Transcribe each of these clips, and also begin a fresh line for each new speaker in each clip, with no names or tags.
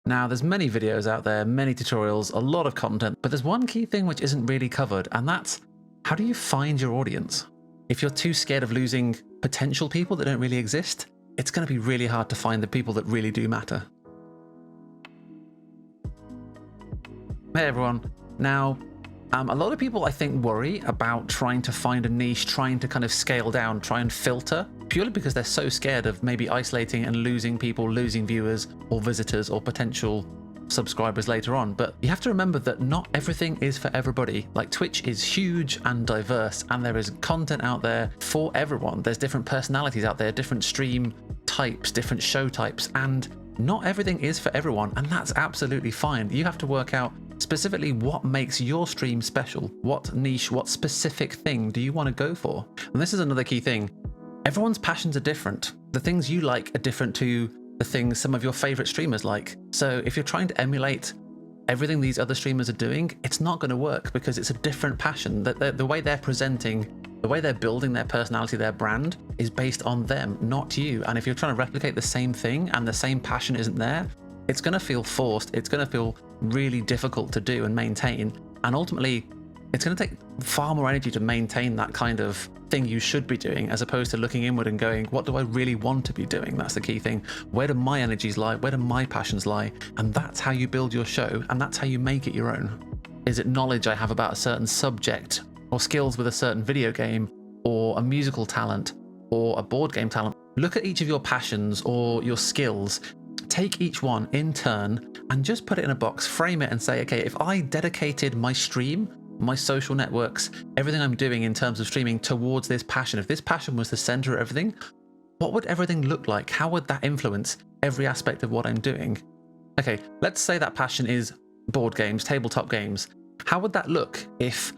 Now, there's many videos out there, many tutorials, a lot of content, but there's one key thing which isn't really covered, and that's how do you find your audience? If you're too scared of losing potential people that don't really exist, it's going to be really hard to find the people that really do matter. Hey everyone. Now, a lot of people I think worry about trying to find a niche, trying to kind of scale down, try and filter, purely because they're so scared of maybe isolating and losing people, losing viewers or visitors or potential subscribers later on. But you have to remember that not everything is for everybody. Like, Twitch is huge and diverse, and there is content out there for everyone. There's different personalities out there, different stream types, different show types, and not everything is for everyone, and that's absolutely fine. You have to work out specifically what makes your stream special. What niche, what specific thing do you want to go for? And this is another key thing. Everyone's passions are different. The things you like are different to the things some of your favorite streamers like. So if you're trying to emulate everything these other streamers are doing, it's not going to work because it's a different passion. The way they're presenting, the way they're building their personality, their brand is based on them, not you. And if you're trying to replicate the same thing and the same passion isn't there, it's going to feel forced. It's going to feel really difficult to do and maintain. And ultimately, it's going to take far more energy to maintain that kind of thing you should be doing, as opposed to looking inward and going, what do I really want to be doing? That's the key thing. Where do my energies lie? Where do my passions lie? And that's how you build your show, and that's how you make it your own. Is it knowledge I have about a certain subject, or skills with a certain video game, or a musical talent, or a board game talent? Look at each of your passions or your skills, take each one in turn and just put it in a box, frame it and say, okay, if I dedicated my stream, my social networks, everything I'm doing in terms of streaming towards this passion, if this passion was the center of everything, what would everything look like? How would that influence every aspect of what I'm doing? Okay, let's say that passion is board games, tabletop games. How would that look if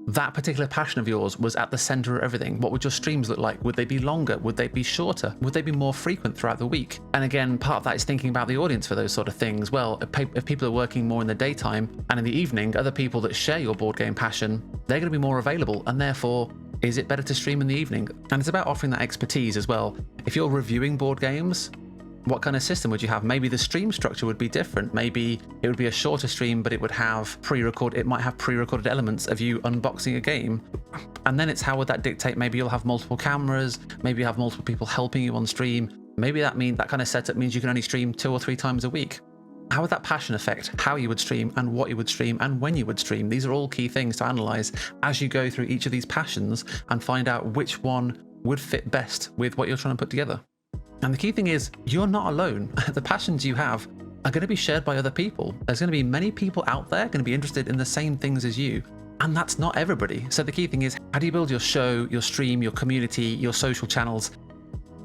that particular passion of yours was at the center of everything? What would your streams look like? Would they be longer? Would they be shorter? Would they be more frequent throughout the week? And again, part of that is thinking about the audience for those sort of things. Well, if people are working more in the daytime and in the evening, other people that share your board game passion, they're going to be more available, and therefore, is it better to stream in the evening? And it's about offering that expertise as well. If you're reviewing board games, what kind of system would you have? Maybe the stream structure would be different. Maybe it would be a shorter stream, but it would have it might have pre-recorded elements of you unboxing a game. And then it's how would that dictate? Maybe you'll have multiple cameras, maybe you have multiple people helping you on stream. Maybe that kind of setup means you can only stream 2 or 3 times a week. How would that passion affect how you would stream and what you would stream and when you would stream? These are all key things to analyze as you go through each of these passions and find out which one would fit best with what you're trying to put together. And the key thing is, you're not alone. The passions you have are going to be shared by other people. There's going to be many people out there going to be interested in the same things as you. And that's not everybody. So the key thing is, how do you build your show, your stream, your community, your social channels?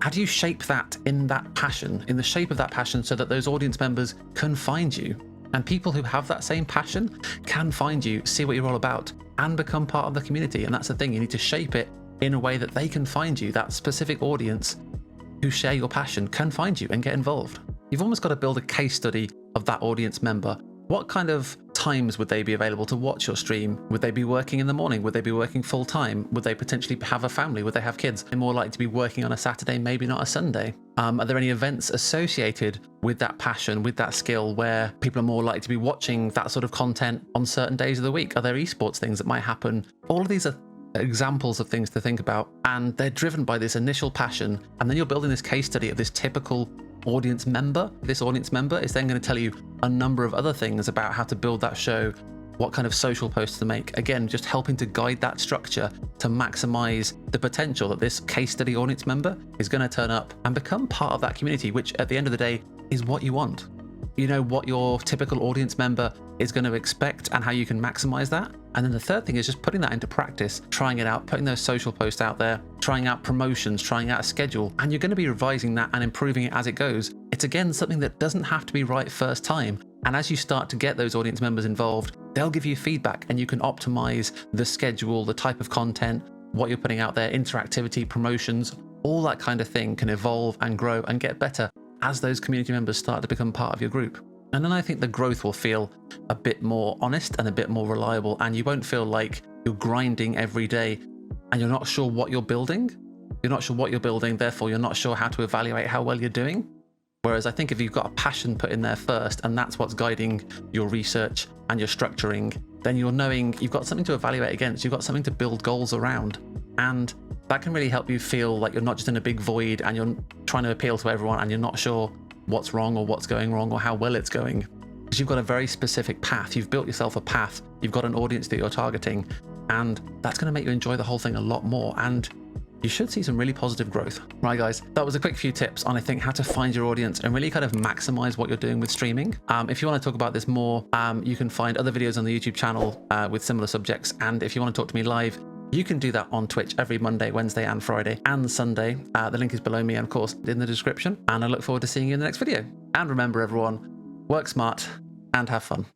How do you shape that in that passion, in the shape of that passion, so that those audience members can find you? And people who have that same passion can find you, see what you're all about, and become part of the community. And that's the thing, you need to shape it in a way that they can find you. That specific audience who share your passion can find you and get involved. You've almost got to build a case study of that audience member. What kind of times would they be available to watch your stream? Would they be working in the morning? Would they be working full time? Would they potentially have a family? Would they have kids? They're more likely to be working on a Saturday, maybe not a Sunday. Are there any events associated with that passion, with that skill, where people are more likely to be watching that sort of content on certain days of the week? Are there esports things that might happen? All of these are examples of things to think about, and they're driven by this initial passion. And then you're building this case study of this typical audience member. This audience member is then going to tell you a number of other things about how to build that show, what kind of social posts to make. Again, just helping to guide that structure to maximize the potential that this case study audience member is going to turn up and become part of that community, which at the end of the day is what you want. You know what your typical audience member is going to expect and how you can maximize that. And then the third thing is just putting that into practice, trying it out, putting those social posts out there, trying out promotions, trying out a schedule, and you're going to be revising that and improving it as it goes. It's again something that doesn't have to be right first time. And as you start to get those audience members involved, they'll give you feedback and you can optimize the schedule, the type of content, what you're putting out there, interactivity, promotions, all that kind of thing can evolve and grow and get better as those community members start to become part of your group. And then I think the growth will feel a bit more honest and a bit more reliable, and you won't feel like you're grinding every day and you're not sure what you're building. You're not sure what you're building, therefore you're not sure how to evaluate how well you're doing. Whereas I think if you've got a passion put in there first, and that's what's guiding your research and your structuring, then you're knowing you've got something to evaluate against, you've got something to build goals around. And that can really help you feel like you're not just in a big void and you're trying to appeal to everyone and you're not sure what's wrong or what's going wrong or how well it's going. Because you've got a very specific path, you've built yourself a path, you've got an audience that you're targeting, and that's going to make you enjoy the whole thing a lot more. And you should see some really positive growth. Right, guys, that was a quick few tips on, I think, how to find your audience and really kind of maximize what you're doing with streaming. If you want to talk about this more, you can find other videos on the YouTube channel with similar subjects. And if you want to talk to me live, you can do that on Twitch every Monday, Wednesday, and Friday, and Sunday. The link is below me and, of course, in the description. And I look forward to seeing you in the next video. And remember, everyone, work smart and have fun.